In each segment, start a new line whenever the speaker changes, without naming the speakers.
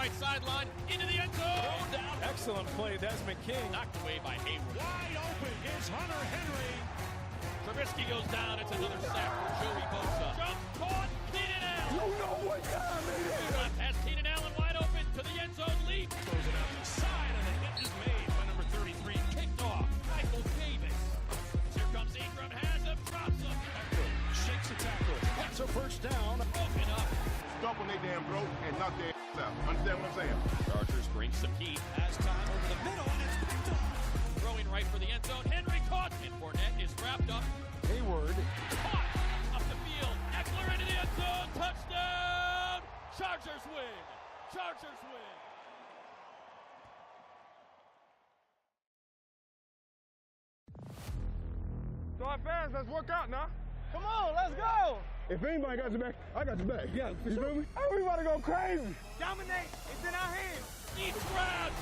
right sideline, into the end zone. Down.
Excellent play, Desmond King.
Knocked away by Hayward.
Wide open is Hunter Henry.
Trubisky goes down. It's another sack for Joey Bosa. Jump, caught, Keenan Allen.
You know what time it is.
Run past Keenan Allen, wide open to the end zone, leap.
Throws it out the side, and the hit is made by number 33.
Kicked off, Michael Davis. Here comes Ingram, has him, drops him.
Shakes the tackle.
That's a first down.
Broken up.
Stop when they damn broke and knock their out. Understand what I'm saying?
Chargers bring some heat.
Has time over the middle, and it's picked up.
Throwing right for the end zone. Henry caught, and Fournette is wrapped up.
Hayward.
Caught up the field. Eckler into the end zone. Touchdown. Chargers win. Chargers win.
So our fans, let's work out now.
Come on, let's go.
If anybody got your back, I got your back. Yeah, you feel me? Everybody go crazy.
Dominate. It's in our hands.
Deep grab.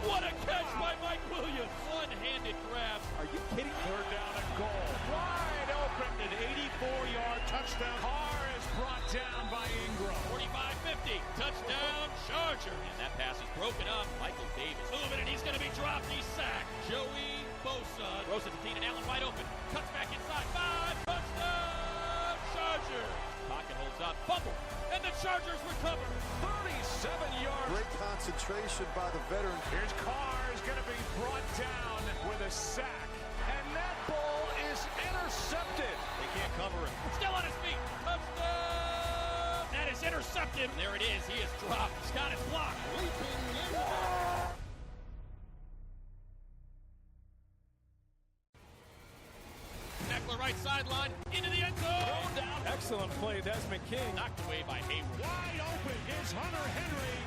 What a catch by Mike Williams. One-handed grab.
Are you kidding? Third down and goal. Wide open, an 84-yard touchdown. Carr is brought down by Ingram.
45-50. Touchdown, Charger. And that pass is broken up. Michael Davis moving, and he's going to be dropped. He's sacked. Joey Bosa throws it to Keenan Allen, wide open. Cuts back inside. 5. Touchdown, Charger. Pocket holds up. Fumble. And the Chargers recover.
37 yards.
Great concentration by the veteran.
Here's Carr is going to be brought down with a sack. And that ball is intercepted.
They can't cover him. Still on his feet. Touchdown. That is intercepted. There it is. He is dropped. Scott is blocked. Leaping in. Eckler right sideline. Into the end zone. Down.
Excellent play, Desmond King.
Knocked away by Hayward.
Wide open is Hunter Henry.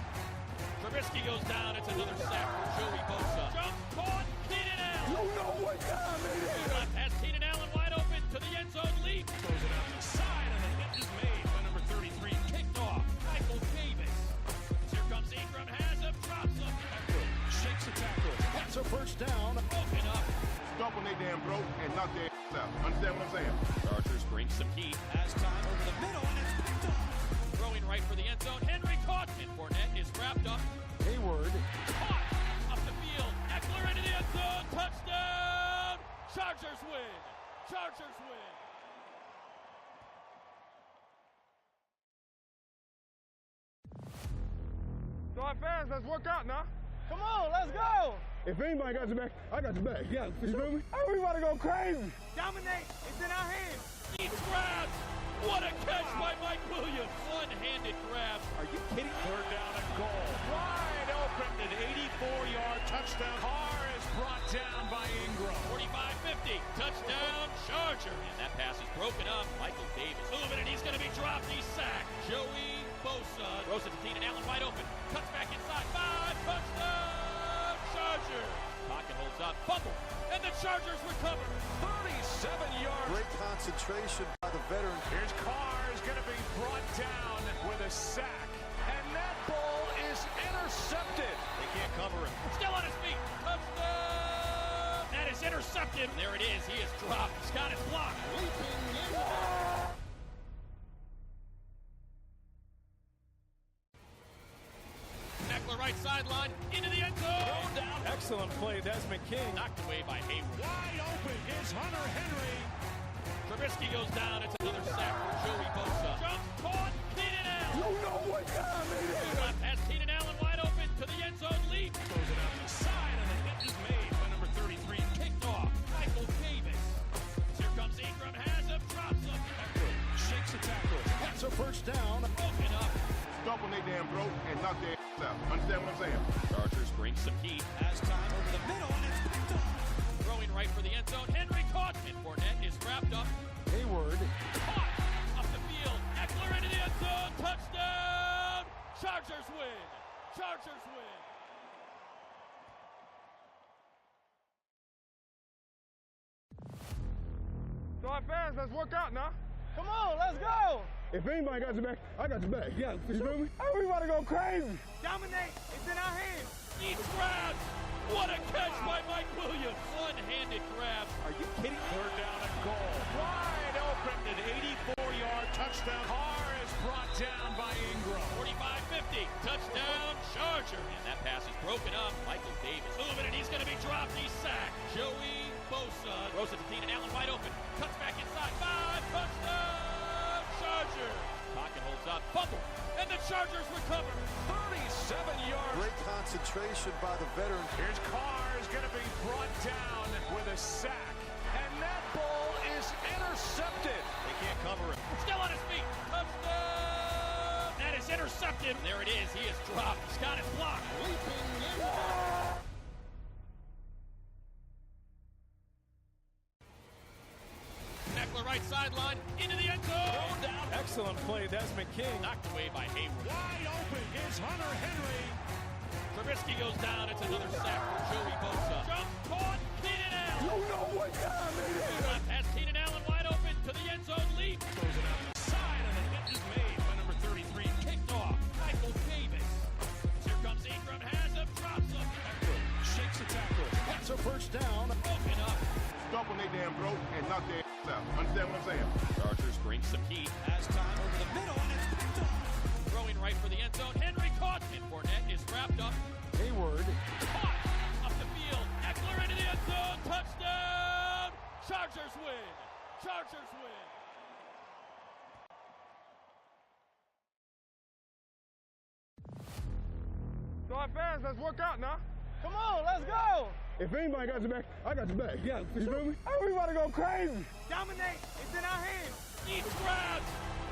Trubisky goes down. It's another sack for Joey Bosa. Jump, caught, Keenan Allen.
You know what time it is.
Run past Keenan Allen, wide open to the end zone, leap.
Throws it out the side, and the hit is made by number 33.
Kicked off, Michael Davis. Here comes Ingram, has him, drops him.
Shakes the tackle.
That's a first down.
Broken up.
Stop when they damn broke and knock their out. Understand what I'm saying?
Chargers bring some heat.
Has time over the middle, and it's picked up.
Throwing right for the end zone. Henry caught, and Fournette is wrapped up.
Hayward.
Caught up the field. Eckler into the end zone. Touchdown. Chargers win. Chargers win.
So our fans, let's work out now.
Come on, let's go.
If anybody got your back, I got your back. Yeah, you feel me? Everybody go crazy.
Dominate. It's in our hands.
Deep grab. What a catch by Mike Williams. One-handed grab.
Are you kidding? Third down and goal. Wide open, an 84-yard touchdown. Carr is brought down by Ingram.
45-50. Touchdown, Charger. And that pass is broken up. Michael Davis moving, and he's going to be dropped. He's sacked. Joey Bosa throws it to Keenan Allen, wide open. Cuts back inside. 5. Touchdown, Charger. Pocket holds up. Fumble. And the Chargers recover.
37 yards.
Great concentration by the veteran.
Here's Carr is going to be brought down with a sack. And that ball is intercepted.
They can't cover him. Still on his feet. Touchdown. That is intercepted. There it is. He is dropped. Scott is blocked. Leaping in. Eckler right sideline. Into the end zone. Down.
Excellent play, Desmond King.
Knocked away by Hayward.
Wide open is Hunter Henry.
Trubisky goes down. It's another sack for Joey Bosa. Jump, caught, Keenan Allen.
You know what time it is.
Run past Keenan Allen, wide open to the end zone, leap.
Throws it out the side, and the hit is made by number 33.
Kicked off, Michael Davis. Here comes Ingram, has him, drops him.
Shakes the tackle.
That's a first down.
Broken up.
Stop when they damn broke and knock their out. Understand what I'm saying?
Chargers bring some heat.
Has time over the middle, and it's picked up.
Throwing right for the end zone. Henry caught, and Fournette is wrapped up.
Hayward.
Caught up the field. Eckler into the end zone. Touchdown. Chargers win. Chargers win.
So our fans, let's work out now.
Come on, let's go.
If anybody got your back, I got your back. Yeah, you feel me? Everybody go crazy.
Dominate. It's in our hands.
Deep grab. What a catch by Mike Williams. One-handed grab.
Are you kidding? Third down and goal. Wide open, an 84-yard touchdown. Carr is brought down by Ingram.
45-50, touchdown, Charger. And that pass is broken up. Michael Davis moving, and he's going to be dropped. He's sacked. Joey Bosa throws it to Keenan, Allen wide open. Cuts back inside. 5, touchdown, Charger. Pocket holds up, fumble, and the Chargers recover.
37 yards.
Great concentration by the veteran.
Here's Carr is going to be brought down with a sack. And that ball is intercepted.
They can't cover it. Still on his feet. Touchdown. That is intercepted. There it is. He is dropped. Scott is blocked. Eckler right sideline into the end zone. Down.
Excellent play, Desmond King.
Knocked away by Hayward.
Wide open is Hunter Henry.
Trubisky goes down. It's another sack for Joey Bosa. Jump, caught, Keenan Allen.
You know what time it is.
Pass Keenan Allen wide open to the end zone lead.
Throws it out the side, and the hit is made by number 33.
Kicked off. Michael Davis. Here comes Ingram. Has him. Drops him.
Shakes the tackle. That's a first down.
Broken up.
Stomp on their damn throat and knock their out. Understand what I'm saying?
Chargers bring some heat.
Has time over the middle, and it's picked off.
Throwing right for the end zone. Henry caught. And Fournette is wrapped up.
Hayward.
Caught. Up the field. Eckler into the end zone. Touchdown. Chargers win. Chargers win.
So our fans, let's work out now.
Come on, let's go.
If anybody got your back, I got your back. Yeah, you feel me? Hey, we about to go crazy.
Dominate. It's in our hands.
He's grabbed.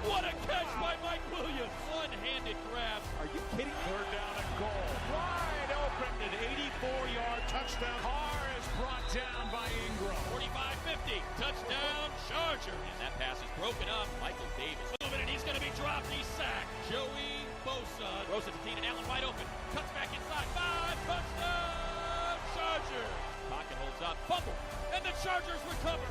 What a catch by Mike Williams. One-handed grab.
Are you kidding? Third down and goal. Wide open, an 84-yard touchdown. Carr is brought down by Ingram.
45-50. Touchdown, Charger. And that pass is broken up. Michael Davis moving, and he's going to be dropped. He's sacked. Joey Bosa throws it to Keenan, Allen wide open. Cuts back inside. 5, touchdown, Charger. Pocket holds up. Fumble. And the Chargers recover.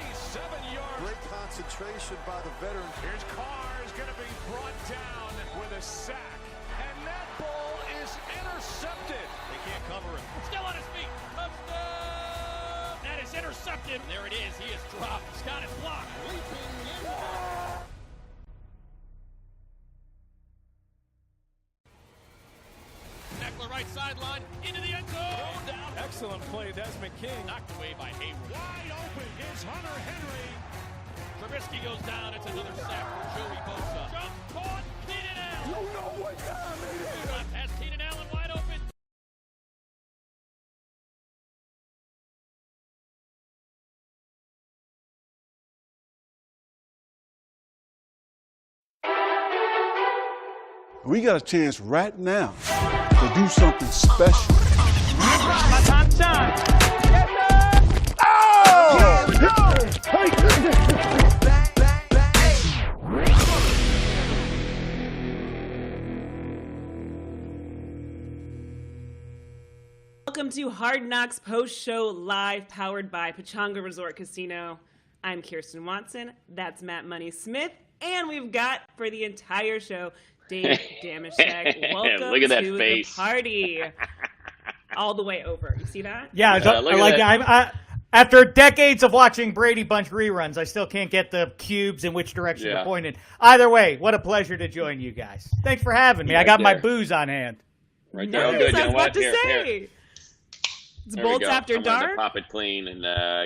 37 yards.
Great concentration by the veteran.
Here's Carr is going to be brought down with a sack. And that ball is intercepted.
They can't cover him. Still on his feet. Touchdown. That is intercepted. There it is. He is dropped. Scott is blocked. Eckler right sideline into the end zone. Down.
Excellent play, Desmond King.
Knocked away by Hayward.
Wide open is Hunter Henry.
Trubisky goes down. It's another sack for Joey Bosa. Jump, caught, Keenan Allen.
You know what time it is.
Pass Keenan Allen wide open.
We got a chance right now to do something special.
My time to shine. Yes, sir.
Welcome to Hard Knocks Post-Show Live, powered by Pechanga Resort Casino. I'm Kirsten Watson. That's Matt Money Smith. And we've got, for the entire show, Dave Dameshek. Welcome
Look at that
to
face.
the party. All the way over. You see that?
Yeah,
look at that.
After decades of watching Brady Bunch reruns, I still can't get the cubes in which direction they're pointed. Either way, what a pleasure to join you guys. Thanks for having me. I got my booze on hand.
Right there.
Nice,
Oh, good.
I was about to
Here.
say. It's
There we
bolts
go.
after
I'm going to
dark.
pop it clean and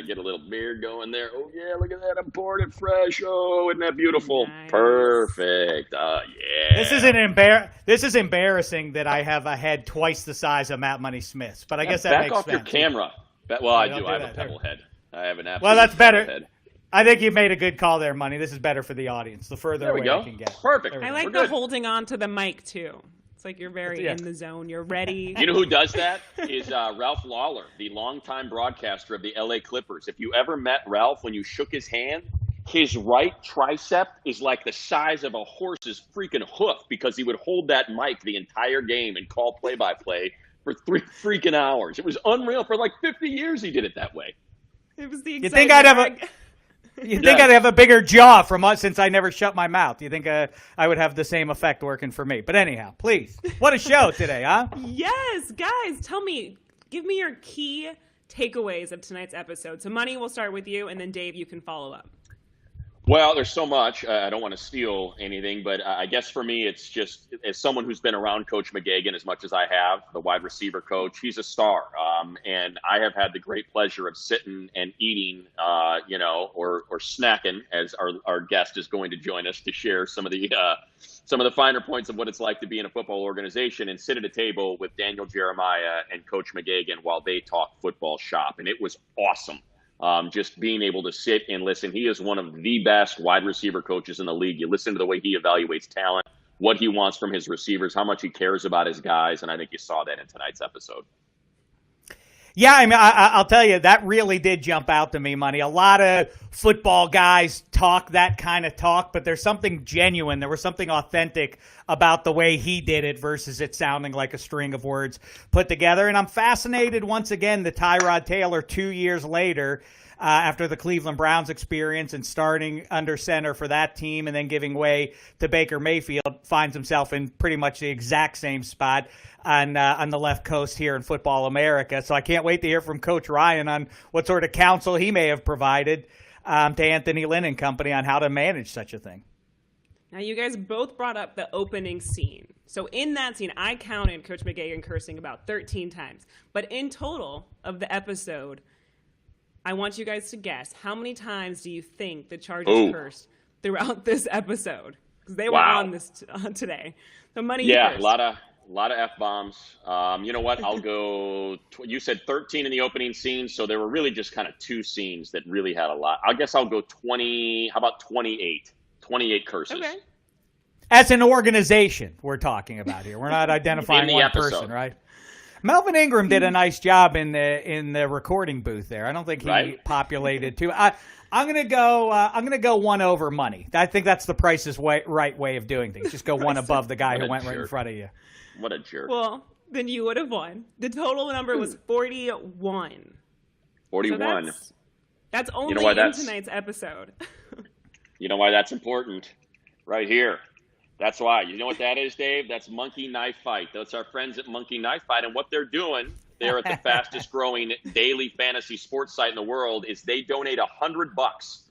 get a little beard going there. Oh, yeah, look at that. I'm pouring it fresh. Oh, isn't that beautiful?
Nice.
Perfect. Yeah.
This is embarrassing that I have a head twice the size of Matt Money Smith's, but I guess that
Back
makes
off
sense.
your camera. Well, I
don't
do.
do
I have
that.
a pebble head. I have an absolute
Well, that's better.
pebble head.
I think you made a good call there, Money. This is better for the audience. The further
There we
away
go.
I can get.
Perfect.
There we
I
go.
like
We're
the
good.
holding on to the mic, too. It's like you're very
Yeah.
in the zone. You're ready.
You know who does that? Is Ralph Lawler, the longtime broadcaster of the LA Clippers. If you ever met Ralph when you shook his hand, his right tricep is like the size of a horse's freaking hoof because he would hold that mic the entire game and call play-by-play for 3 freaking hours. It was unreal. For like 50 years he did it that way.
It was the
You
excitement.
think I'd have a You think
Yeah.
I'd have a bigger jaw since I never shut my mouth? You think I would have the same effect working for me? But anyhow, please. What a show today, huh?
Yes, guys, tell me, give me your key takeaways of tonight's episode. So, Money, we'll start with you, and then Dave, you can follow up.
Well, there's so much. I don't want to steal anything, but I guess for me, it's just as someone who's been around Coach McGagan as much as I have, the wide receiver coach, he's a star. And I have had the great pleasure of sitting and eating, or snacking, as our guest is going to join us to share some of the finer points of what it's like to be in a football organization and sit at a table with Daniel Jeremiah and Coach McGagan while they talk football shop. And it was awesome. Just being able to sit and listen. He is one of the best wide receiver coaches in the league. You listen to the way he evaluates talent, what he wants from his receivers, how much he cares about his guys, and I think you saw that in tonight's episode.
Yeah, I mean, I'll tell you, that really did jump out to me, Money. A lot of football guys talk that kind of talk, but there's something genuine. There was something authentic about the way he did it versus it sounding like a string of words put together. And I'm fascinated, once again, that Tyrod Taylor, 2 years later, after the Cleveland Browns experience and starting under center for that team and then giving way to Baker Mayfield, finds himself in pretty much the exact same spot on the left coast here in football America. So I can't wait to hear from Coach Ryan on what sort of counsel he may have provided to Anthony Lynn and company on how to manage such a thing.
Now, you guys both brought up the opening scene. So in that scene, I counted Coach McGagan cursing about 13 times. But in total of the episode, I want you guys to guess, how many times do you think the Chargers cursed throughout this episode? Because they were on this today. So Money,
yeah, a lot of F-bombs. You know what? I'll go. You said 13 in the opening scene, so there were really just kind of two scenes that really had a lot. I guess I'll go 20. How about 28? 28 curses. Okay.
As an organization, we're talking about here. We're not identifying one person, right? Melvin Ingram did a nice job in the recording booth there. I don't think he populated too. I'm gonna go one over Money. I think that's the Price's right way of doing things. Just go one above the guy who went right in front of you.
What a jerk.
Well, then you would have won. The number was 41.
41.
So that's only in tonight's episode.
You know why that's important? Right here. That's why. You know what that is, Dave? That's Monkey Knife Fight. That's our friends at Monkey Knife Fight. And what they're doing, they're at the fastest growing daily fantasy sports site in the world, is they donate $100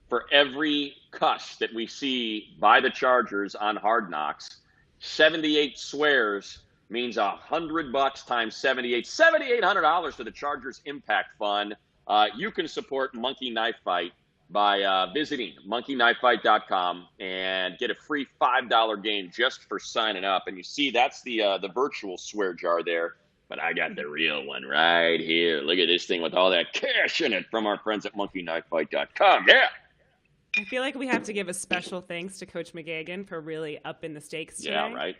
for every cuss that we see by the Chargers on Hard Knocks. 78 swears means $100 times 78, $7,800 to the Chargers Impact Fund. You can support Monkey Knife Fight by visiting monkeyknifefight.com and get a free $5 game just for signing up. And you see, that's the virtual swear jar there, but I got the real one right here. Look at this thing with all that cash in it from our friends at monkeyknifefight.com. Yeah.
I feel like we have to give a special thanks to Coach McGagan for really upping the stakes today.
Yeah, right.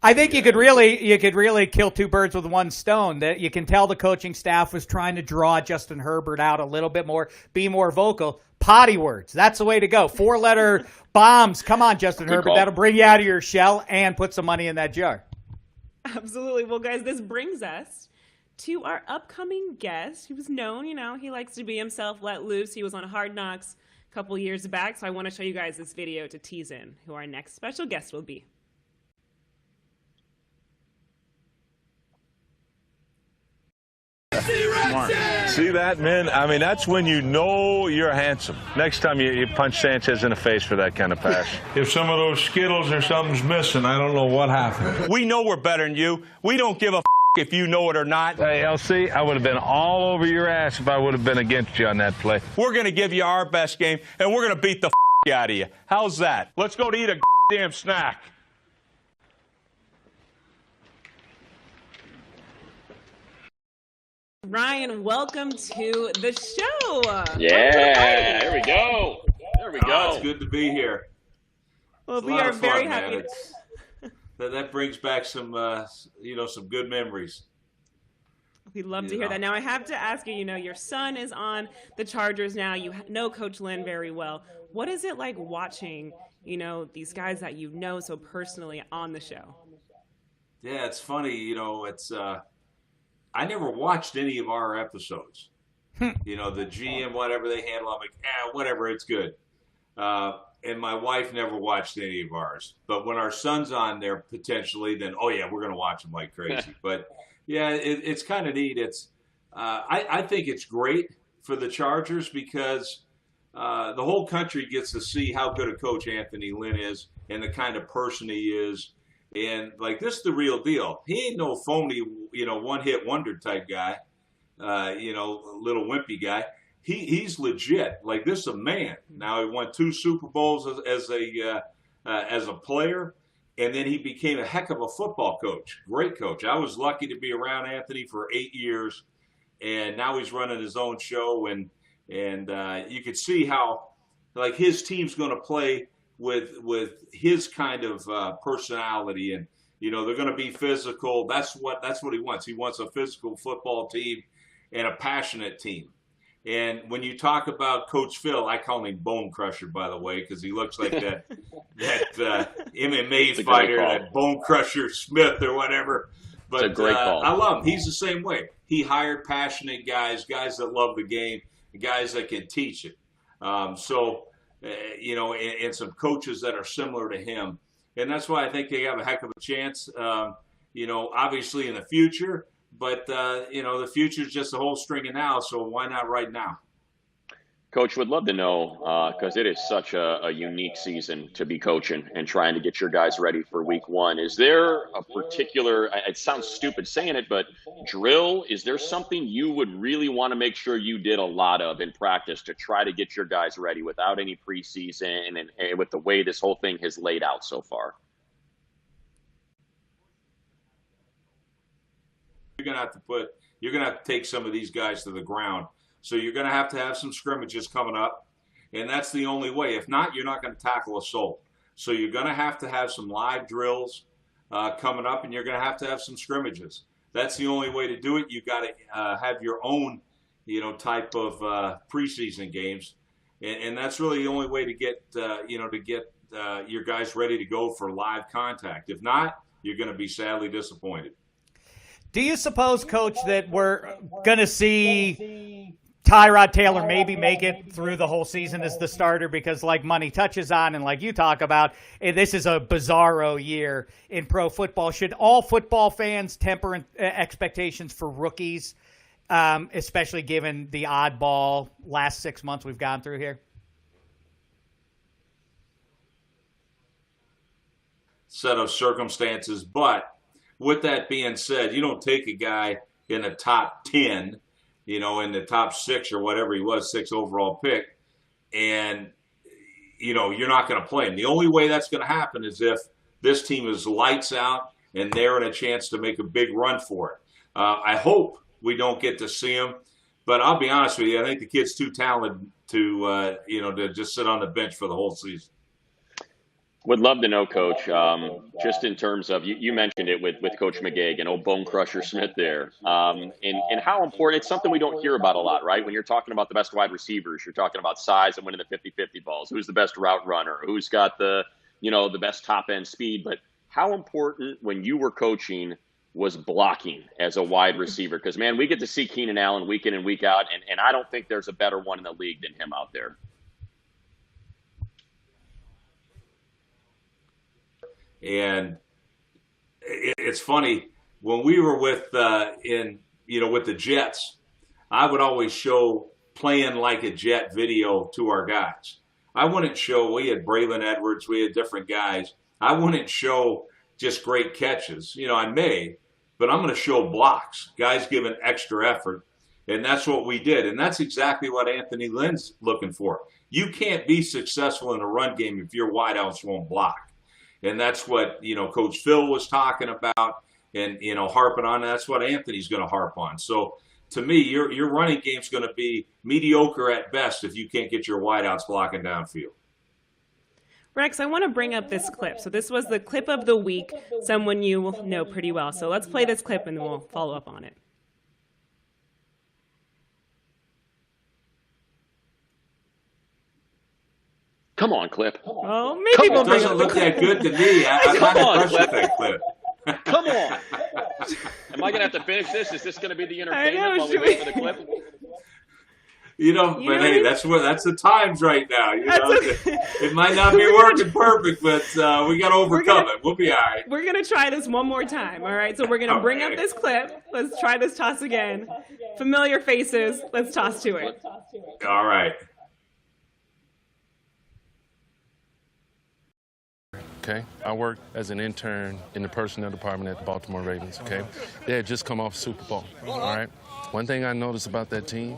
I think you could really kill two birds with one stone. That you can tell the coaching staff was trying to draw Justin Herbert out a little bit more, be more vocal. Potty words. That's the way to go. 4-letter bombs. Come on, Justin Herbert. That'll bring you out of your shell and put some money in that jar.
Absolutely. Well, guys, this brings us to our upcoming guest. He was known, he likes to be himself, let loose. He was on Hard Knocks a couple years back. So I want to show you guys this video to tease in who our next special guest will be.
See that, man? I mean, that's when you know you're handsome. Next time you punch Sanchez in the face for that kind of pass.
If some of those Skittles or something's missing, I don't know what happened.
We know we're better than you. We don't give a if you know it or not.
Hey, LC, I would have been all over your ass if I would have been against you on that play.
We're going to give you our best game, and we're going to beat the out of you. How's that? Let's go to eat a damn snack.
Ryan, welcome to the show.
Yeah, there we go. There we go.
It's good to be here.
Well, we are very happy.
That brings back some, some good memories.
We'd love to hear that. Now, I have to ask you, your son is on the Chargers now. You know Coach Lynn very well. What is it like watching, these guys that you know so personally on the show?
Yeah, it's funny. I never watched any of our episodes. The GM, whatever they handle, I'm like, whatever, it's good. And my wife never watched any of ours. But when our son's on there potentially, then, we're going to watch him like crazy. But, yeah, it's kind of neat. I think it's great for the Chargers because the whole country gets to see how good a coach Anthony Lynn is and the kind of person he is. And, like, this is the real deal. He ain't no phony, one-hit wonder type guy, little wimpy guy. He's legit. Like, this is a man. Now, he won 2 Super Bowls as a player, and then he became a heck of a football coach. Great coach. I was lucky to be around Anthony for 8 years, and now he's running his own show, and you could see how, like, his team's going to play with his kind of personality, and they're going to be physical. That's what he wants. He wants a physical football team and a passionate team. And when you talk about Coach Phil, I call him Bone Crusher, by the way, because he looks like that MMA fighter, that Bone Crusher Smith or whatever. But
it's a great call.
I love him. He's the same way. He hired passionate guys that love the game, guys that can teach it. And some coaches that are similar to him. And that's why I think they have a heck of a chance, obviously in the future. But, the future is just a whole string of now, so why not right now?
Coach, would love to know, because it is such a unique season to be coaching and trying to get your guys ready for week 1. Is there a particular, it sounds stupid saying it, but drill, is there something you would really want to make sure you did a lot of in practice to try to get your guys ready without any preseason and with the way this whole thing has laid out so far?
You're going to have to take some of these guys to the ground. So you're going to have some scrimmages coming up, and that's the only way. If not, you're not going to tackle a soul. So you're going to have some live drills coming up, and you're going to have some scrimmages. That's the only way to do it. You got to have your own, type of preseason games, and that's really the only way to get your guys ready to go for live contact. If not, you're going to be sadly disappointed.
Do you suppose, Coach, that we're going to see Tyrod Taylor maybe make it through the whole season as the starter? Because like Money touches on and like you talk about, this is a bizarro year in pro football. Should all football fans temper expectations for rookies, especially given the oddball last 6 months we've gone through here?
Set of circumstances, but with that being said, you don't take a guy in the top 10, in the top 6 or whatever he was, 6 overall pick, and, you're not going to play him. The only way that's going to happen is if this team is lights out and they're in a chance to make a big run for it. I hope we don't get to see him, but I'll be honest with you, I think the kid's too talented to just sit on the bench for the whole season.
Would love to know, Coach, just in terms of, you mentioned it with Coach McGaghan, old Bone Crusher Smith there, and how important, it's something we don't hear about a lot, right? When you're talking about the best wide receivers, you're talking about size and winning the 50-50 balls. Who's the best route runner? Who's got the best top-end speed? But how important, when you were coaching, was blocking as a wide receiver? Because, man, we get to see Keenan Allen week in and week out, and I don't think there's a better one in the league than him out there.
And it's funny, when we were with the Jets, I would always show playing like a Jet video to our guys. I wouldn't show, we had Braylon Edwards, we had different guys. I wouldn't show just great catches. I may, but I'm going to show blocks, guys giving extra effort. And that's what we did. And that's exactly what Anthony Lynn's looking for. You can't be successful in a run game if your wideouts won't block. And that's what, Coach Phil was talking about and, harping on. That's what Anthony's going to harp on. So, to me, your running game's going to be mediocre at best if you can't get your wideouts blocking downfield.
Rex, I want to bring up this clip. So this was the clip of the week, someone you will know pretty well. So let's play this clip and then we'll follow up on it.
Come on, clip.
Oh, maybe we'll bring
up the clip. It doesn't look that good to me.
Come on, clip.
That clip.
Come on. Am I going to have to finish this? Is this going to be the entertainment while we wait for the clip?
But hey, that's the times right now. It might not be working perfect, but we got to overcome it. We'll be all right.
We're going to try this one more time, all right? So we're going to bring up this clip. Let's try this toss again. Familiar faces. Let's toss to it.
All right.
okay? I worked as an intern in the personnel department at the Baltimore Ravens, okay? They had just come off Super Bowl, all right? One thing I noticed about that team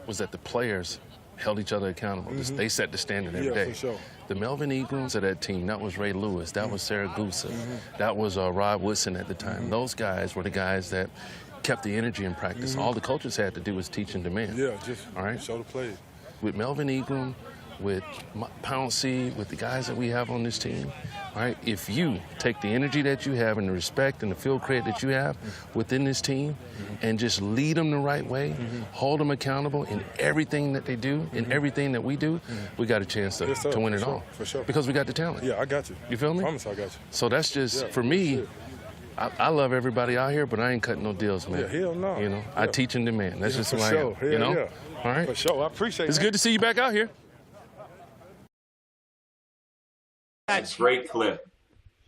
was that the players held each other accountable. They set the standard every day.
For sure.
The Melvin Ingrams of that team, that was Ray Lewis, that was Sarah Gusa, that was Rod Woodson at the time. Those guys were the guys that kept the energy in practice. All the coaches had to do was teach and demand.
Yeah, just
all right?
show the play.
With Melvin Ingram, with Pouncey, with the guys that we have on this team, all right, if you take the energy that you have and the respect and the field credit that you have within this team and just lead them the right way, hold them accountable in everything that they do, in everything that we do, we got a chance to win it all.
For sure.
Because we got the talent.
Yeah, I got you.
You feel me?
I promise I got you.
So that's just, for me, I love everybody out here, but I ain't cutting no deals, man.
Yeah, hell no.
You know, I teach and demand. That's just who I am.
Hell
You know?
Yeah.
All right?
For sure. I appreciate it.
It's good to see you back out here.
That's a great clip.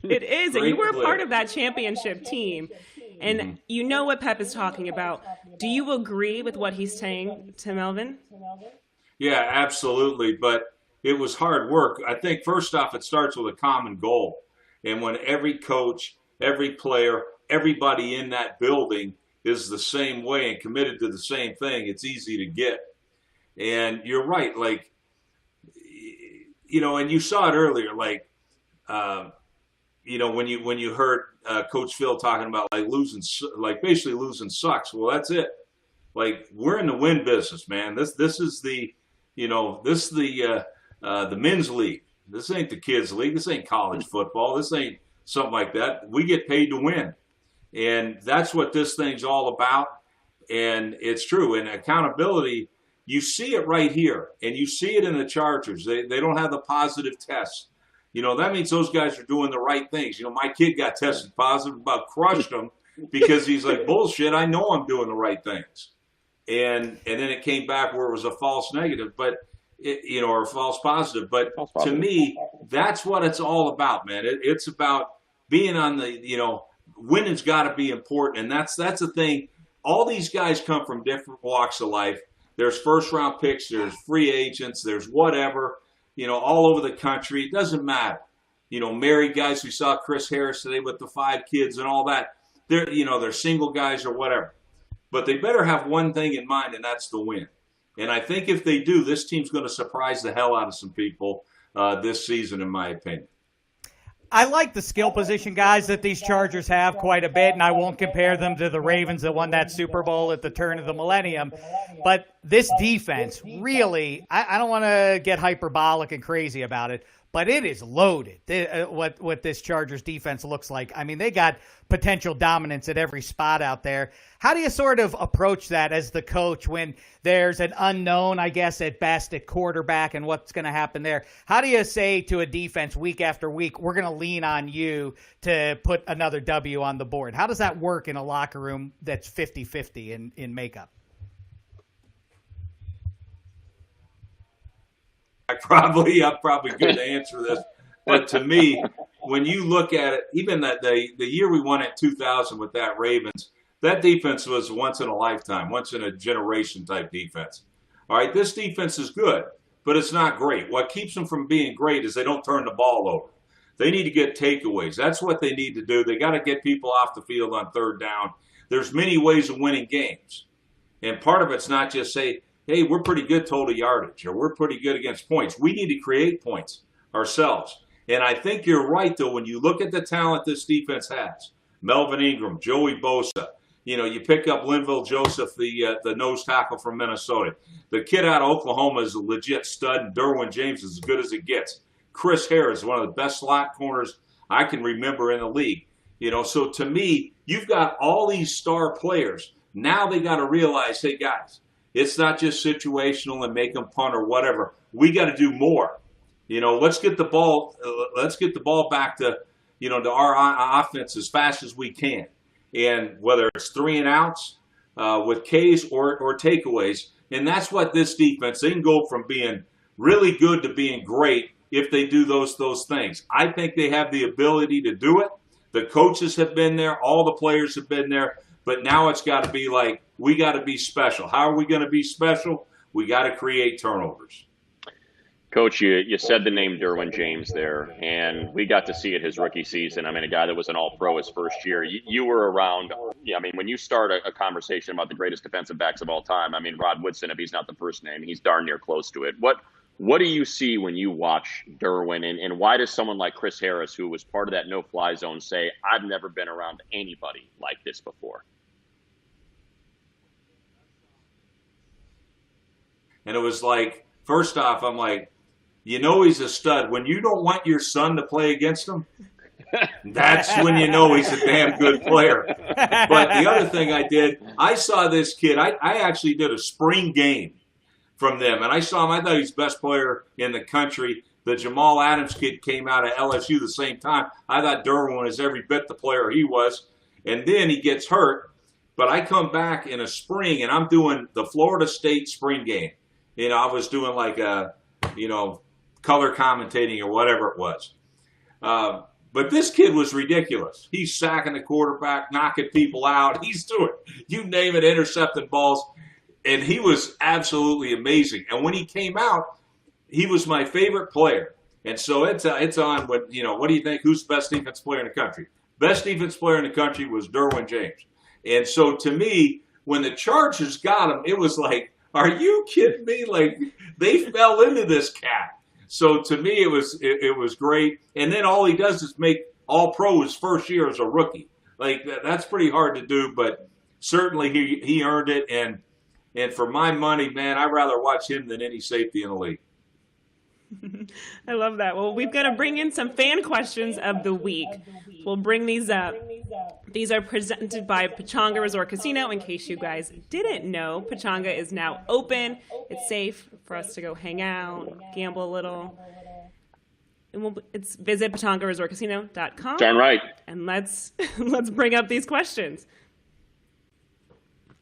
It is, and
Great
you were a
clip.
part of that championship team, and you know what Pep is talking about. Do you agree with what he's saying to Melvin?
Yeah, absolutely. But it was hard work. I think first off, it starts with a common goal. And when every coach, every player, everybody in that building is the same way and committed to the same thing, it's easy to get. And you're right, like, you know, and you saw it earlier, like, you know, when you heard Coach Phil talking about like basically losing sucks. Well, that's it. Like, we're in the win business, man. This is the, you know, this is the men's league. This ain't the kids' league. This ain't college football. This ain't something like that. We get paid to win, and that's what this thing's all about. And it's true. And accountability, you see it right here, and you see it in the Chargers. They don't have the positive tests. You know, that means those guys are doing the right things. You know, my kid got tested positive, about crushed him because he's like, bullshit, I know I'm doing the right things. And then it came back where it was a false negative, but you know, or a false positive. But to me, that's what it's all about, man. It's about being on the, you know, winning's got to be important. And that's the thing. All these guys come from different walks of life. There's first round picks, there's free agents, there's whatever, you know, all over the country. It doesn't matter. You know, married guys, we saw Chris Harris today with the 5 kids and all that. They're, you know, they're single guys or whatever. But they better have one thing in mind, and that's the win. And I think if they do, this team's going to surprise the hell out of some people this season, in my opinion.
I like the skill position guys that these Chargers have quite a bit, and I won't compare them to the Ravens that won that Super Bowl at the turn of the millennium. But this defense, really, I don't want to get hyperbolic and crazy about it, but it is loaded, what this Chargers defense looks like. I mean, they got potential dominance at every spot out there. How do you sort of approach that as the coach when there's an unknown, I guess, at best at quarterback and what's going to happen there? How do you say to a defense week after week, we're going to lean on you to put another W on the board? How does that work in a locker room that's 50-50 in makeup?
I'm probably good to answer this. But to me, when you look at it, even that the year we won at 2000 with that Ravens, that defense was once in a lifetime, once in a generation type defense. All right, this defense is good, but it's not great. What keeps them from being great is they don't turn the ball over. They need to get takeaways. That's what they need to do. They got to get people off the field on third down. There's many ways of winning games. And part of it's not just say, hey, we're pretty good total yardage, or we're pretty good against points. We need to create points ourselves. And I think you're right, though, when you look at the talent this defense has. Melvin Ingram, Joey Bosa. You know, you pick up Linville Joseph, the nose tackle from Minnesota. The kid out of Oklahoma is a legit stud, and Derwin James is as good as it gets. Chris Harris, one of the best slot corners I can remember in the league. You know, so to me, you've got all these star players. Now they got to realize, hey, guys, it's not just situational and make them punt or whatever. We got to do more. You know, let's get the ball back to, you know, to our offense as fast as we can. And whether it's 3 and outs with Ks or takeaways. And that's what this defense, they can go from being really good to being great if they do those things. I think they have the ability to do it. The coaches have been there. All the players have been there. But now it's got to be like, we got to be special. How are we going to be special? We got to create turnovers.
Coach, you said the name Derwin James there, and we got to see it his rookie season. I mean, a guy that was an all-pro his first year. You were around. I mean, when you start a conversation about the greatest defensive backs of all time, I mean, Rod Woodson, if he's not the first name, he's darn near close to it. What do you see when you watch Derwin, and why does someone like Chris Harris, who was part of that no-fly zone, say, I've never been around anybody like this before?
And it was like, first off, I'm like, you know he's a stud. When you don't want your son to play against him, that's when you know he's a damn good player. But the other thing I saw this kid. I actually did a spring game from them, and I saw him. I thought he's the best player in the country. The Jamal Adams kid came out of LSU the same time. I thought Derwin was every bit the player he was. And then he gets hurt. But I come back in a spring, and I'm doing the Florida State spring game. You know, I was doing like a, color commentating or whatever it was. But this kid was ridiculous. He's sacking the quarterback, knocking people out. He's doing, you name it, intercepting balls. And he was absolutely amazing. And when he came out, he was my favorite player. And so it's on what do you think? Who's the best defensive player in the country? Best defensive player in the country was Derwin James. And so to me, when the Chargers got him, it was like, are you kidding me? Like, they fell into this cat. So to me, it was great. And then all he does is make All-Pro his first year as a rookie. Like, that's pretty hard to do, but certainly he earned it. And for my money, man, I'd rather watch him than any safety in the league.
I love that. Well, we've got to bring in some fan questions of the week. We'll bring these up. These are presented by Pechanga Resort Casino. In case you guys didn't know, Pechanga is now open. It's safe for us to go hang out, gamble a little. And it's visit PechangaResortCasino.com.
Darn right.
And let's bring up these questions.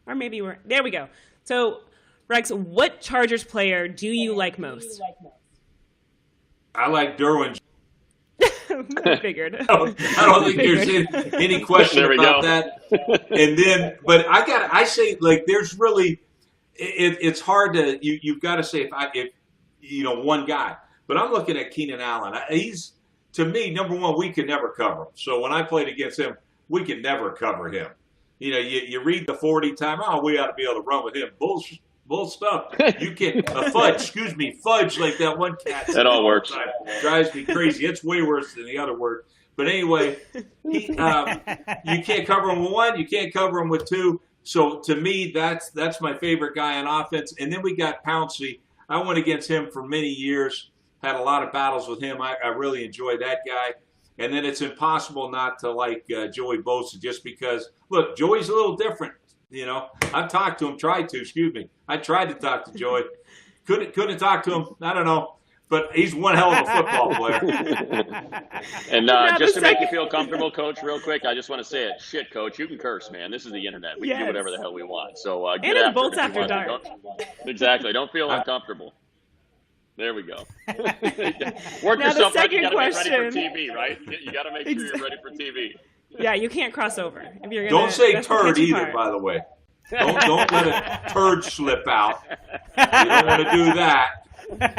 Or maybe there we go. So, Rex, what Chargers player do you like most?
I like Derwin.
I figured.
I don't think there's any question about that. And then, but I say, like, there's really, it's hard to, you've got to say if one guy. But I'm looking at Keenan Allen. He's, to me, number one, we could never cover him. So when I played against him, we could never cover him. You read the 40 time, we ought to be able to run with him. Bull stuff. You can fudge like that one cat.
That all works.
Drives me crazy. It's way worse than the other word. But anyway, you can't cover him with one. You can't cover him with two. So to me, that's my favorite guy on offense. And then we got Pouncey. I went against him for many years. Had a lot of battles with him. I really enjoyed that guy. And then it's impossible not to like Joey Bosa just because, look, Joey's a little different. I've talked to him, I tried to talk to Joey. Couldn't talk to him. I don't know. But he's one hell of a football player.
And just to make you feel comfortable, Coach, real quick, I just want to say it. Shit, Coach, you can curse, man. This is the internet. We can do whatever the hell we want. So get
and
after
bolts after dark.
Exactly. Don't feel uncomfortable. There we go. Work
now
yourself
the second
right. You got to
question.
make ready for TV, right? You got to make sure you're ready for TV.
Yeah, you can't cross over. If you're
don't say turd either, by the way. Don't let a turd slip out. You don't want to do that. Man,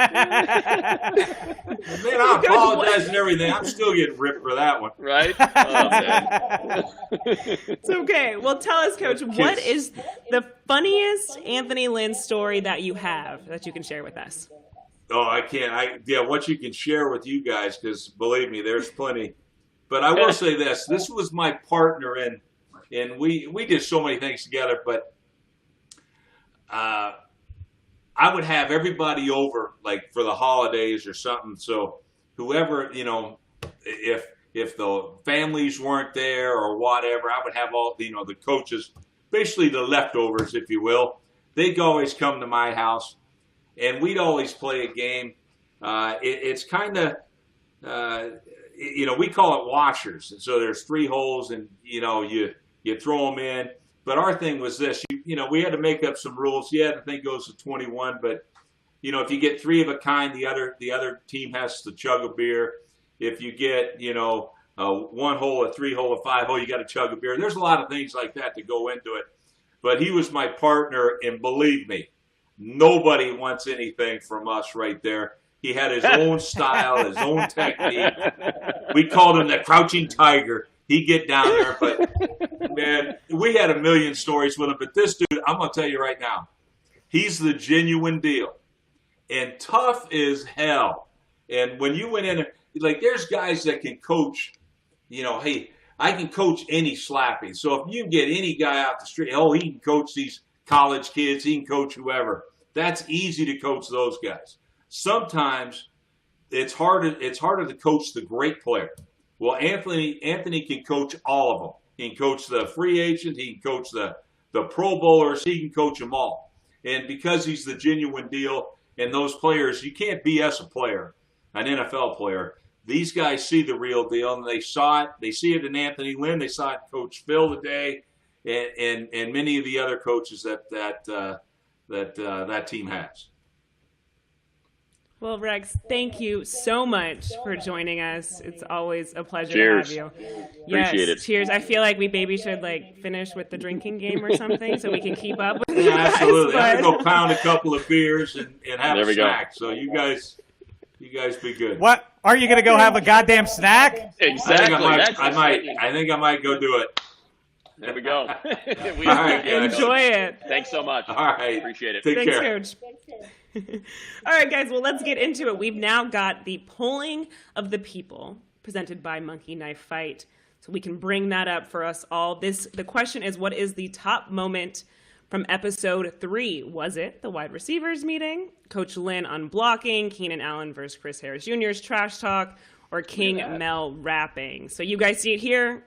I apologize and everything. I'm still getting ripped for that one.
Right? Oh, man.
It's okay. Well, tell us, Coach, what is the funniest Anthony Lynn story that you have that you can share with us?
Oh, I can't. What you can share with you guys, because believe me, there's plenty. But I will say this. This was my partner, and we did so many things together, but I would have everybody over, like, for the holidays or something. So whoever, if the families weren't there or whatever, I would have all, the coaches, basically the leftovers, if you will. They'd always come to my house, and we'd always play a game. It's kind of, we call it washers. And so there's 3 holes, and, you throw them in. But our thing was this, we had to make up some rules. Yeah, the thing goes to 21, but, if you get 3 of a kind, the other team has to chug a beer. If you get, 1 hole, a 3 hole, a 5 hole, you got to chug a beer. There's a lot of things like that to go into it. But he was my partner, and believe me, nobody wants anything from us right there. He had his own style, his own technique. We called him the crouching tiger. He'd get down there, but, man, we had a million stories with him. But this dude, I'm going to tell you right now, he's the genuine deal. And tough as hell. And when you went in, like, there's guys that can coach, hey, I can coach any slappy. So if you get any guy out the street, he can coach these college kids, he can coach whoever. That's easy to coach those guys. Sometimes it's harder to coach the great player. Well, Anthony can coach all of them. He can coach the free agent. He can coach the Pro Bowlers. He can coach them all. And because he's the genuine deal, and those players, you can't BS a player, an NFL player. These guys see the real deal, and they saw it. They see it in Anthony Lynn. They saw it in Coach Phil today, and many of the other coaches that team has.
Well, Rex, thank you so much for joining us. It's always a pleasure
Cheers.
to have you.
Appreciate it.
Cheers. I feel like we maybe should finish with the drinking game or something so we can keep up with
Yeah, absolutely. I'm going to go pound a couple of beers and have a snack.
Go.
So you guys be good.
What? Are you going to go have a goddamn snack?
Exactly.
I think I might go do it.
There we go.
All right,
enjoy it.
Thanks so much.
All right.
Appreciate it.
Take
Thanks,
care.
Coach. All right, guys. Well, let's get into it. We've now got the polling of the people presented by Monkey Knife Fight, so we can bring that up for us all. The question is, what is the top moment from episode 3? Was it the wide receivers meeting, Coach Lynn unblocking, Keenan Allen versus Chris Harris Jr.'s trash talk, or King Mel rapping? So you guys see it here.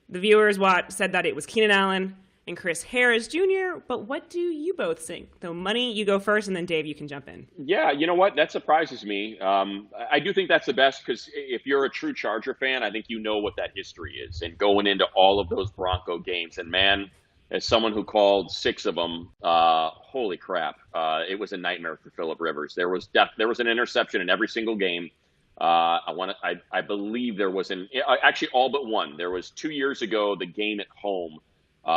The viewers said that it was Keenan Allen and Chris Harris Jr., but what do you both think? So, Money, you go first, and then Dave, you can jump in.
Yeah, you know what? That surprises me. I do think that's the best because if you're a true Charger fan, I think you know what that history is. And going into all of those Bronco games, and man, as someone who called 6 of them, holy crap, it was a nightmare for Phillip Rivers. There was an interception in every single game. I believe there was actually all but one. There was 2 years ago, the game at home.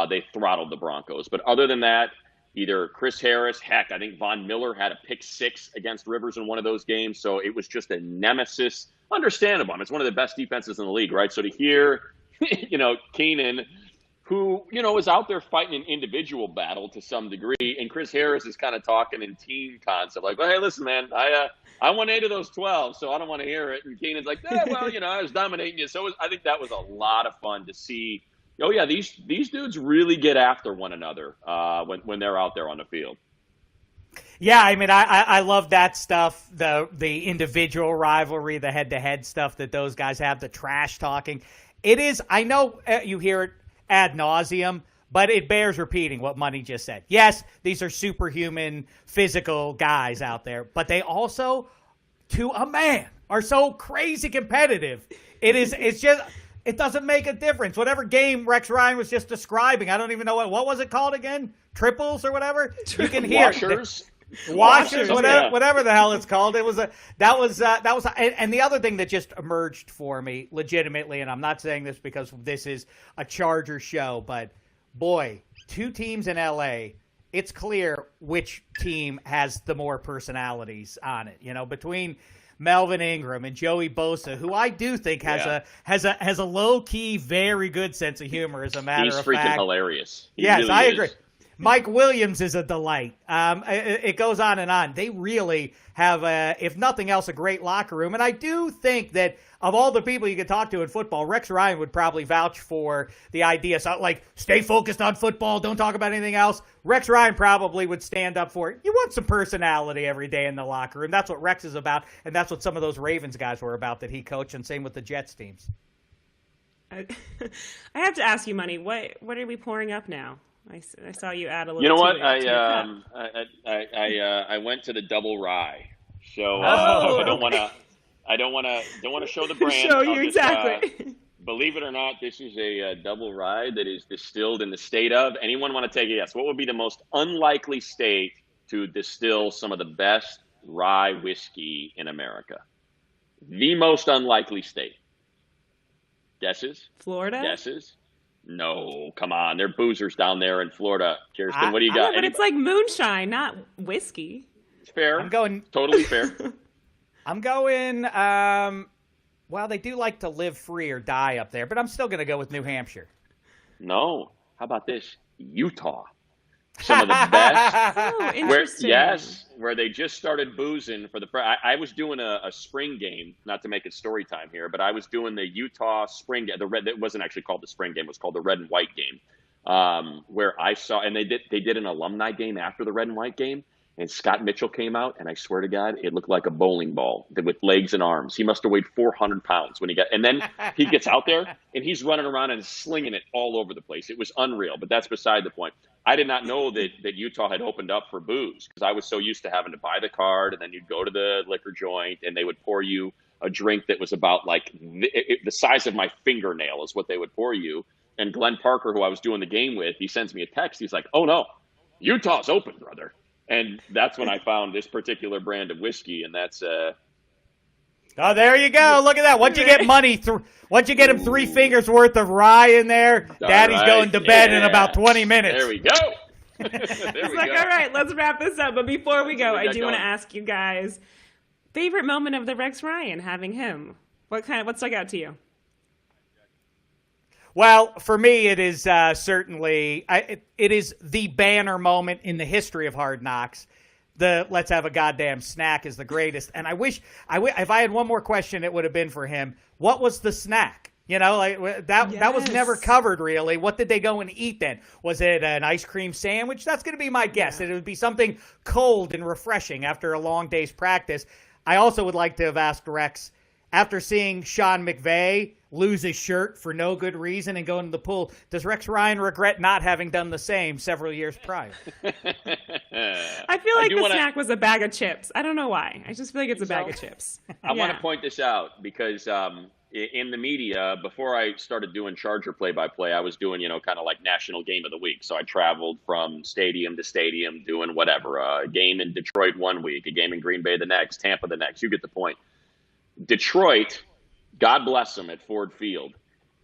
They throttled the Broncos. But other than that, either Chris Harris, heck, I think Von Miller had a pick 6 against Rivers in one of those games. So it was just a nemesis. Understandable. I mean, it's one of the best defenses in the league, right? So to hear, Keenan, who, is out there fighting an individual battle to some degree, and Chris Harris is kind of talking in team concept, like, well, hey, listen, man, I won 8 of those 12, so I don't want to hear it. And Keenan's like, I was dominating you. So I think that was a lot of fun to see. Oh, yeah, these dudes really get after one another when they're out there on the field.
Yeah, I mean, I love that stuff, the individual rivalry, the head-to-head stuff that those guys have, the trash talking. It is, I know you hear it ad nauseum, but it bears repeating what Money just said. Yes, these are superhuman, physical guys out there, but they also, to a man, are so crazy competitive. It's just... It doesn't make a difference. Whatever game Rex Ryan was just describing, I don't even know what was it called again? Triples or whatever? You can hear Washers, whatever the hell it's called. And the other thing that just emerged for me legitimately, and I'm not saying this because this is a Charger show, but boy, 2 teams in LA, it's clear which team has the more personalities on it. Between Melvin Ingram and Joey Bosa, who I do think has a low key, very good sense of humor. As a matter of fact,
he's freaking hilarious.
Yes, I agree. Mike Williams is a delight. It goes on and on. They really have, if nothing else, a great locker room. And I do think that of all the people you could talk to in football, Rex Ryan would probably vouch for the idea. So, stay focused on football. Don't talk about anything else. Rex Ryan probably would stand up for it. You want some personality every day in the locker room. That's what Rex is about, and that's what some of those Ravens guys were about that he coached, and same with the Jets teams.
I have to ask you, Money, what are we pouring up now? I saw you add a little.
You know what? I went to the double rye, so I don't want to show the brand.
Show you exactly.
Believe it or not, this is a double rye that is distilled in the state of. Anyone want to take a guess? What would be the most unlikely state to distill some of the best rye whiskey in America? The most unlikely state. Guesses?
Florida?
Guesses? No, come on. They're boozers down there in Florida. Kirsten, what do you got?
But it's like moonshine, not whiskey.
It's fair.
I'm going
totally fair.
I'm going, well, they do like to live free or die up there, but I'm still going to go with New Hampshire.
No. How about this? Utah. Some of the best.
Oh, interesting.
Where they just started boozing for the. I was doing a spring game, not to make it story time here, but I was doing the Utah spring game. It wasn't actually called the spring game; it was called the red and white game. Where I saw, and they did an alumni game after the red and white game, and Scott Mitchell came out, and I swear to God, it looked like a bowling ball with legs and arms. He must have weighed 400 pounds when he got, and then he gets out there and he's running around and slinging it all over the place. It was unreal, but that's beside the point. I did not know that Utah had opened up for booze because I was so used to having to buy the card, and then you'd go to the liquor joint and they would pour you a drink that was about like the size of my fingernail is what they would pour you. And Glenn Parker, who I was doing the game with, he sends me a text. He's like, "Oh no, Utah's open, brother." And that's when I found this particular brand of whiskey, and that's
Oh, there you go. Look at that. Once you get once you get him 3 fingers worth of rye in there, Daddy's going to bed in about 20 minutes.
There we go.
All right, let's wrap this up. But before we go, I do want to ask you guys, favorite moment of the Rex Ryan, having him. What stuck out to you?
Well, for me, it is certainly it is the banner moment in the history of Hard Knocks. The let's have a goddamn snack is the greatest. And I wish if I had one more question, it would have been for him. What was the snack? You know, like that was never covered really. What did they go and eat then? Was it an ice cream sandwich? That's going to be my guess. It would be something cold and refreshing after a long day's practice. I also would like to have asked Rex, after seeing Sean McVay lose his shirt for no good reason and go into the pool, does Rex Ryan regret not having done the same several years prior?
I feel like the snack was a bag of chips. I don't know why. I just feel like it's a bag of chips.
I want to point this out because in the media, before I started doing Charger play-by-play, I was doing, kind of like National Game of the Week. So I traveled from stadium to stadium doing whatever. A game in Detroit one week, a game in Green Bay the next, Tampa the next. You get the point. Detroit, God bless them at Ford Field.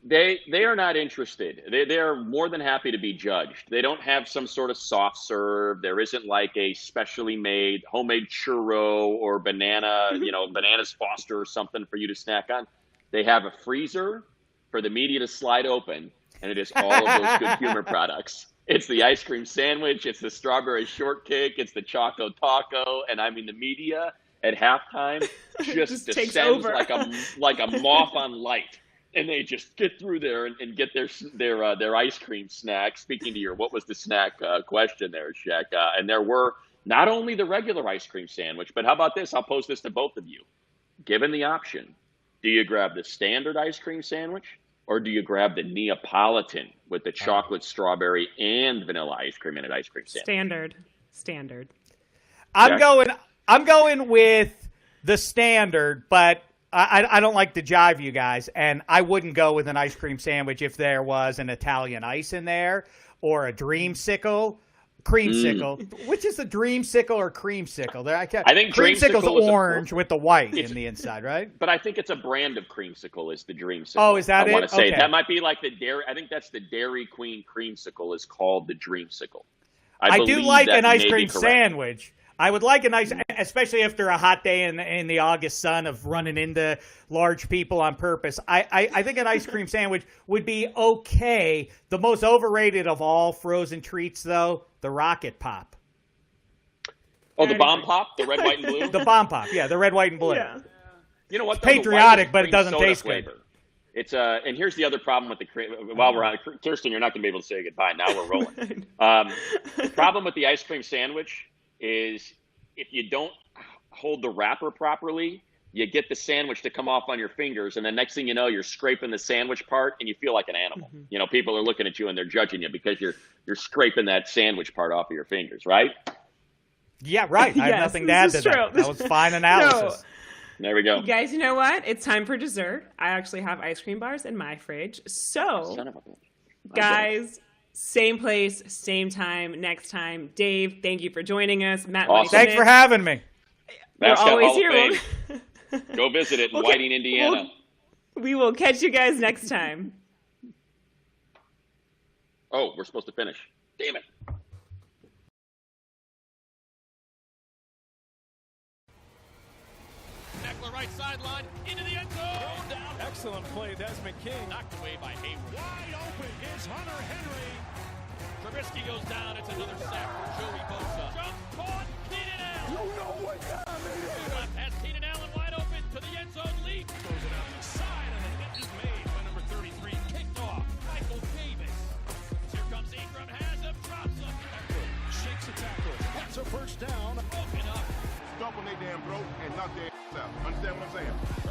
They are not interested. They are more than happy to be judged. They don't have some sort of soft serve. There isn't like a specially made homemade churro or bananas Foster or something for you to snack on. They have a freezer for the media to slide open, and it is all of those good humor products. It's the ice cream sandwich. It's the strawberry shortcake. It's the Choco Taco. And I mean, the media at halftime just descends like a moth on light, and they just get through there and get their ice cream snack. Speaking to your what was the snack question there, Shaq, and there were not only the regular ice cream sandwich, but how about this? I'll pose this to both of you. Given the option, do you grab the standard ice cream sandwich, or do you grab the Neapolitan with the chocolate, strawberry, and vanilla ice cream in an ice cream sandwich?
Standard.
I'm going with the standard, but I don't like to jive you guys, and I wouldn't go with an ice cream sandwich if there was an Italian ice in there or a creamsicle. Which is the dreamsicle or creamsicle? I think creamsicle's orange with the white in the inside, right?
But I think it's a brand of creamsicle is the dreamsicle.
Oh, is that it?
I want to say that might be like the dairy. I think that's the Dairy Queen creamsicle is called the dreamsicle.
I do like an ice cream sandwich. I would like a nice, especially after a hot day in the August sun of running into large people on purpose. I think an ice cream sandwich would be okay. The most overrated of all frozen treats, though, the Rocket Pop.
Oh, the Bomb Pop? The red, white, and blue?
The Bomb Pop, yeah, the red, white, and blue.
Yeah.
You know what?
It's patriotic, but it doesn't taste
flavor.
good.
It's and here's the other problem with while we're on Kirsten, you're not going to be able to say goodbye. Now we're rolling. The problem with the ice cream sandwich is if you don't hold the wrapper properly, you get the sandwich to come off on your fingers, and the next thing you know, you're scraping the sandwich part, and you feel like an animal. Mm-hmm. People are looking at you and they're judging you because you're scraping that sandwich part off of your fingers, right?
Yeah, right. I have nothing to add to that. That was fine analysis.
There we go.
You guys, you know what? It's time for dessert. I actually have ice cream bars in my fridge. So, guys, same place, same time, next time. Dave, thank you for joining us. Matt,
awesome.
Thanks for having me.
We're always here.
Go visit it in Whiting, Indiana.
We will catch you guys next time.
Oh, we're supposed to finish. Damn it.
right sideline, into the end zone. Down.
Excellent play, Desmond King.
Knocked away by Hayward.
Wide open is Hunter Henry.
Trubisky goes down. It's another sack for Joey Bosa. Jump caught. Keenan Allen.
You know what time it is.
Has Keenan Allen wide open to the end zone lead.
Throws it out the side, and the hit is made by number 33.
Kicked off. Michael Davis. Here comes Ingram. Has him. Drops him.
Shakes the tackle. That's a first down.
Broken up.
Stomp on their damn throat and knock their ass out. Understand what I'm saying?